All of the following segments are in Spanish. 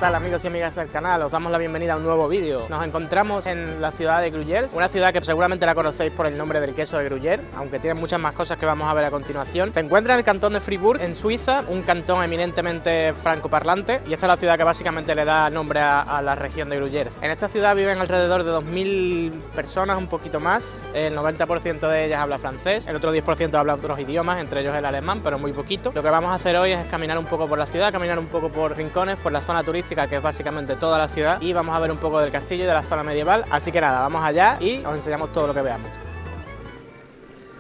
tal amigos y amigas del canal? Os damos la bienvenida a un nuevo vídeo. Nos encontramos en la ciudad de Gruyères, una ciudad que seguramente la conocéis por el nombre del queso de Gruyère, aunque tiene muchas más cosas que vamos a ver a continuación. Se encuentra en el cantón de Fribourg, en Suiza, un cantón eminentemente francoparlante, y esta es la ciudad que básicamente le da nombre a la región de Gruyères. En esta ciudad viven alrededor de 2000 personas, un poquito más. El 90% de ellas habla francés, el otro 10% habla otros idiomas, entre ellos el alemán, pero muy poquito. Lo que vamos a hacer hoy es caminar un poco por la ciudad, caminar un poco por rincones, por la zona turística, que es básicamente toda la ciudad, y vamos a ver un poco del castillo y de la zona medieval. Así que nada, vamos allá y os enseñamos todo lo que veamos.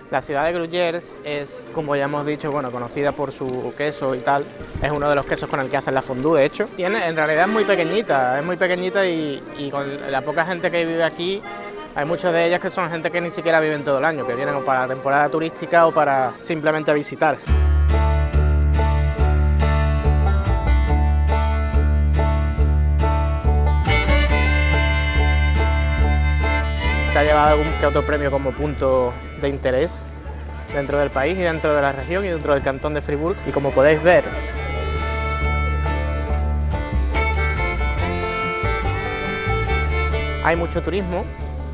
La ciudad de Gruyères es, como ya hemos dicho, bueno, conocida por su queso y tal. Es uno de los quesos con el que hacen la fondue, de hecho. En realidad es muy pequeñita y con la poca gente que vive aquí, hay muchos de ellas que son gente que ni siquiera viven todo el año, que vienen o para temporada turística o para simplemente visitar. Se ha llevado algún que otro premio como punto de interés dentro del país y dentro de la región y dentro del cantón de Fribourg. Y como podéis ver, hay mucho turismo.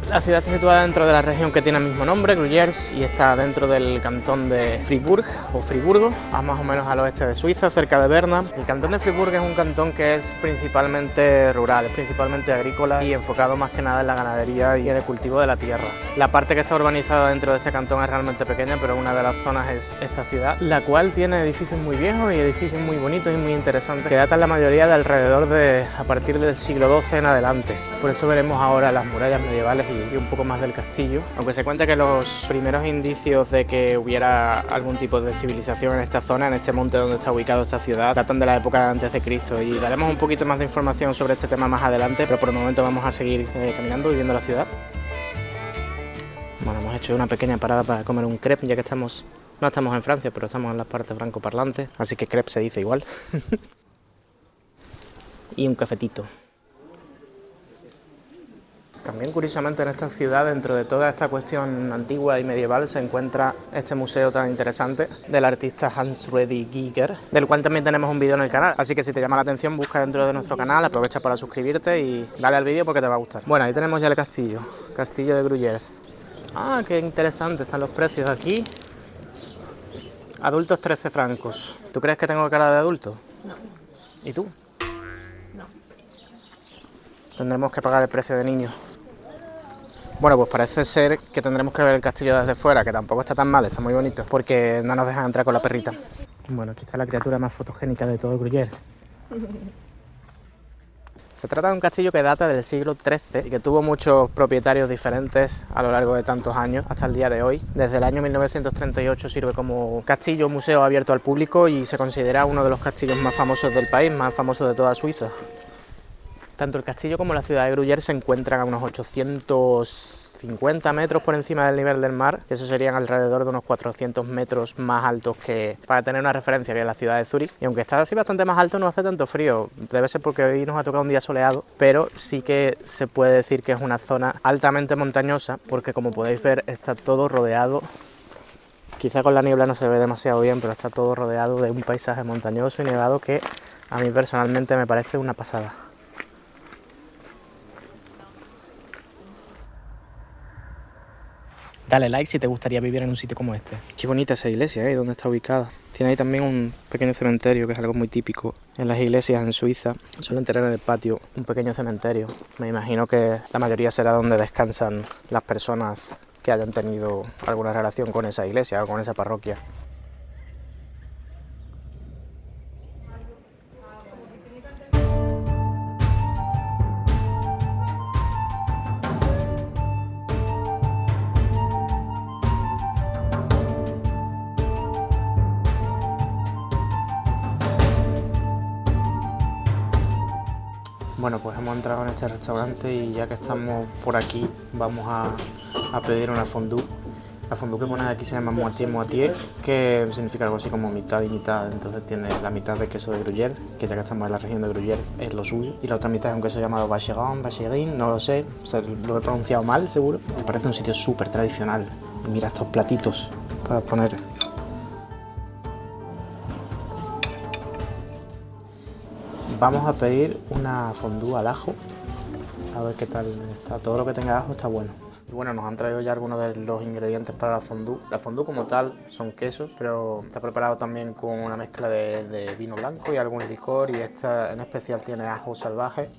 La ciudad está situada dentro de la región que tiene el mismo nombre, Gruyères, y está dentro del cantón de Fribourg o Friburgo, a más o menos al oeste de Suiza, cerca de Berna. El cantón de Fribourg es un cantón que es principalmente rural, es principalmente agrícola y enfocado más que nada en la ganadería y en el cultivo de la tierra. La parte que está urbanizada dentro de este cantón es realmente pequeña, pero una de las zonas es esta ciudad, la cual tiene edificios muy viejos y edificios muy bonitos y muy interesantes, que datan la mayoría de alrededor de a partir del siglo XII en adelante. Por eso veremos ahora las murallas medievales y un poco más del castillo, aunque se cuenta que los primeros indicios de que hubiera algún tipo de civilización en esta zona, en este monte donde está ubicado esta ciudad, datan de la época de antes de Cristo, y daremos un poquito más de información sobre este tema más adelante, pero por el momento vamos a seguir caminando y viendo la ciudad. Bueno, hemos hecho una pequeña parada para comer un crepe, ya que no estamos en Francia, pero estamos en las partes francoparlantes, así que crepe se dice igual. Y un cafetito. También, curiosamente, en esta ciudad, dentro de toda esta cuestión antigua y medieval, se encuentra este museo tan interesante del artista Hans-Ruedi Giger, del cual también tenemos un vídeo en el canal. Así que si te llama la atención, busca dentro de nuestro canal, aprovecha para suscribirte y dale al vídeo porque te va a gustar. Bueno, ahí tenemos ya el castillo, castillo de Gruyères. Ah, qué interesante, están los precios aquí. Adultos 13 francos. ¿Tú crees que tengo cara de adulto? No. ¿Y tú? No. Tendremos que pagar el precio de niño. Bueno, pues parece ser que tendremos que ver el castillo desde fuera, que tampoco está tan mal, está muy bonito, porque no nos dejan entrar con la perrita. Bueno, aquí está la criatura más fotogénica de todo Gruyères. Se trata de un castillo que data del siglo XIII y que tuvo muchos propietarios diferentes a lo largo de tantos años hasta el día de hoy. Desde el año 1938 sirve como castillo museo abierto al público y se considera uno de los castillos más famosos del país, más famoso de toda Suiza. Tanto el castillo como la ciudad de Gruyères se encuentran a unos 850 metros por encima del nivel del mar, que eso serían alrededor de unos 400 metros más altos que, para tener una referencia, que es la ciudad de Zúrich. Y aunque está así bastante más alto, no hace tanto frío. Debe ser porque hoy nos ha tocado un día soleado, pero sí que se puede decir que es una zona altamente montañosa, porque como podéis ver está todo rodeado. Quizá con la niebla no se ve demasiado bien, pero está todo rodeado de un paisaje montañoso y nevado que a mí personalmente me parece una pasada. Dale like si te gustaría vivir en un sitio como este. Qué bonita esa iglesia, ¿Dónde está ubicada? Tiene ahí también un pequeño cementerio, que es algo muy típico en las iglesias en Suiza. Suelen tener en el patio un pequeño cementerio. Me imagino que la mayoría será donde descansan las personas que hayan tenido alguna relación con esa iglesia o con esa parroquia. Bueno, pues hemos entrado en este restaurante y ya que estamos por aquí vamos a pedir una fondue. La fondue que pones aquí se llama moitié-moitié, que significa algo así como mitad y mitad. Entonces tiene la mitad de queso de Gruyère, que ya que estamos en la región de Gruyère es lo suyo, y la otra mitad es un queso llamado Vacherin, no lo sé, lo he pronunciado mal seguro. Me parece un sitio súper tradicional. Y mira estos platitos para poner. vamos a pedir una fondue al ajo. A ver qué tal está. Todo lo que tenga ajo está bueno. Y bueno, nos han traído ya algunos de los ingredientes para la fondue. La fondue como tal son quesos, pero está preparado también con una mezcla de vino blanco y algún licor, y esta en especial tiene ajo salvaje,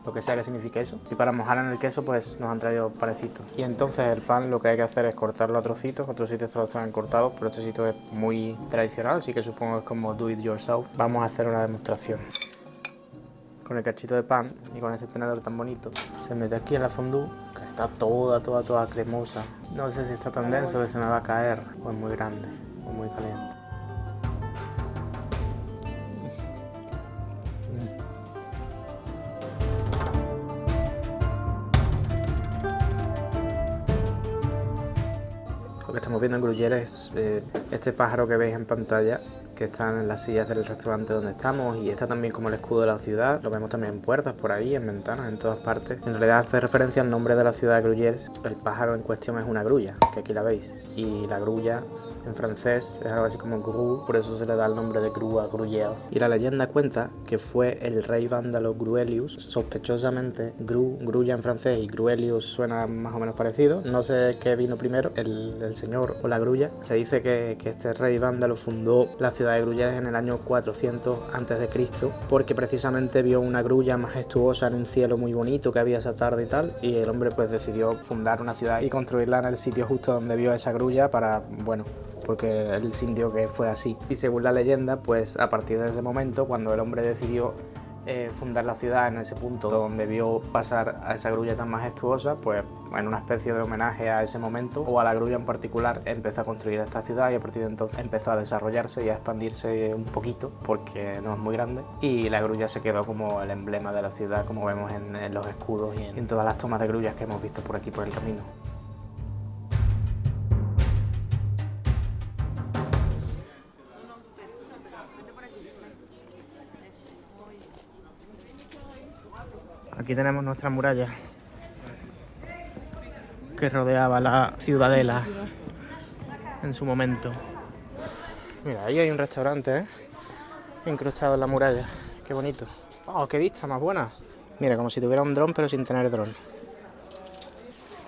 lo que sea que signifique eso. Y para mojar en el queso pues nos han traído panecitos. Y entonces el pan lo que hay que hacer es cortarlo a trocitos. Otros sitios todos están cortados, pero este sitio es muy tradicional, así que supongo que es como do it yourself. Vamos a hacer una demostración. Con el cachito de pan y con este tenedor tan bonito se mete aquí en la fondue, que está toda cremosa. No sé si está tan denso que se me va a caer, o es muy grande o muy caliente. Lo que estamos viendo en Gruyère es este pájaro que veis en pantalla, que están en las sillas del restaurante donde estamos, y está también como el escudo de la ciudad. Lo vemos también en puertas por ahí, en ventanas, en todas partes. En realidad hace referencia al nombre de la ciudad de Gruyères. El pájaro en cuestión es una grulla, que aquí la veis, y la grulla en francés es algo así como grue, por eso se le da el nombre de grue a Gruyères. Y la leyenda cuenta que fue el rey vándalo Gruelius, sospechosamente grulla en francés y Gruelius suena más o menos parecido. No sé qué vino primero, el señor o la grulla. Se dice que este rey vándalo fundó la ciudad de Gruyères en el año 400 a.C. porque precisamente vio una grulla majestuosa en un cielo muy bonito que había esa tarde y tal, y el hombre pues decidió fundar una ciudad y construirla en el sitio justo donde vio esa grulla para, bueno, porque él sintió que fue así. Y según la leyenda, pues a partir de ese momento, cuando el hombre decidió fundar la ciudad en ese punto donde vio pasar a esa grulla tan majestuosa, pues en una especie de homenaje a ese momento o a la grulla en particular, empezó a construir esta ciudad, y a partir de entonces empezó a desarrollarse y a expandirse un poquito porque no es muy grande, y la grulla se quedó como el emblema de la ciudad, como vemos en los escudos y en todas las tomas de grullas que hemos visto por aquí por el camino. Aquí tenemos nuestra muralla que rodeaba la ciudadela en su momento. Mira, ahí hay un restaurante, incrustado en la muralla. Qué bonito. ¡Oh, qué vista más buena! Mira, como si tuviera un dron pero sin tener dron.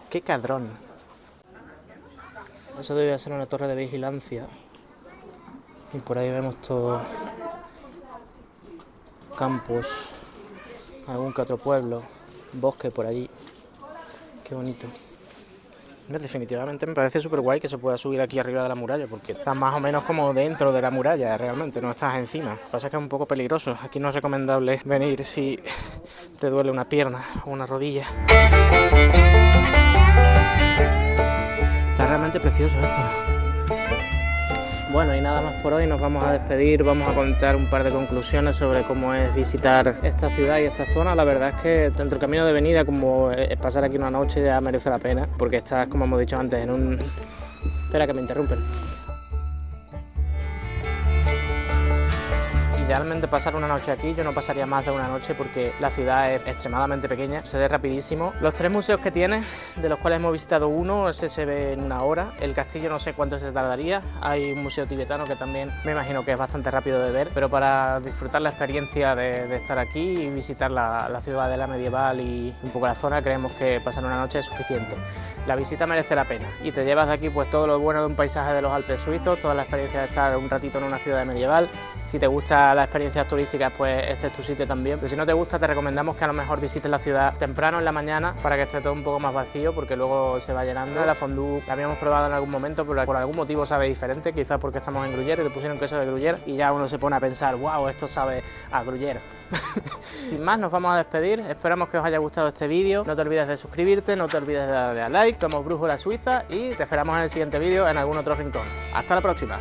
¡Qué cadrón! Eso debe ser una torre de vigilancia. Y por ahí vemos todo. Campos. Algún que otro pueblo, bosque por allí. Qué bonito. Definitivamente me parece súper guay que se pueda subir aquí arriba de la muralla, porque estás más o menos como dentro de la muralla, realmente, no estás encima. Lo que pasa es que es un poco peligroso. Aquí no es recomendable venir si te duele una pierna o una rodilla. Está realmente precioso esto. Bueno, y nada más por hoy, nos vamos a despedir, vamos a contar un par de conclusiones sobre cómo es visitar esta ciudad y esta zona. La verdad es que tanto el camino de venida como pasar aquí una noche ya merece la pena, porque estás, como hemos dicho antes, en un... Espera, que me interrumpen. Idealmente pasar una noche aquí, yo no pasaría más de una noche porque la ciudad es extremadamente pequeña, se ve rapidísimo. Los 3 museos que tiene, de los cuales hemos visitado uno, ese se ve en una hora. El castillo no sé cuánto se tardaría. Hay un museo tibetano que también me imagino que es bastante rápido de ver, pero para disfrutar la experiencia de estar aquí y visitar la ciudadela medieval y un poco la zona, creemos que pasar una noche es suficiente. La visita merece la pena y te llevas de aquí pues todo lo bueno de un paisaje de los Alpes suizos, toda la experiencia de estar un ratito en una ciudad medieval. Si te gusta las experiencias turísticas, pues este es tu sitio también, pero si no te gusta te recomendamos que a lo mejor visites la ciudad temprano en la mañana para que esté todo un poco más vacío, porque luego se va llenando. La fondue la habíamos probado en algún momento, pero por algún motivo sabe diferente, quizás porque estamos en Gruyère y le pusieron queso de Gruyère y ya uno se pone a pensar, wow, esto sabe a Gruyère. Sin más, nos vamos a despedir, esperamos que os haya gustado este vídeo, no te olvides de suscribirte, no te olvides de darle a like, somos Brújula Suiza y te esperamos en el siguiente vídeo en algún otro rincón. Hasta la próxima.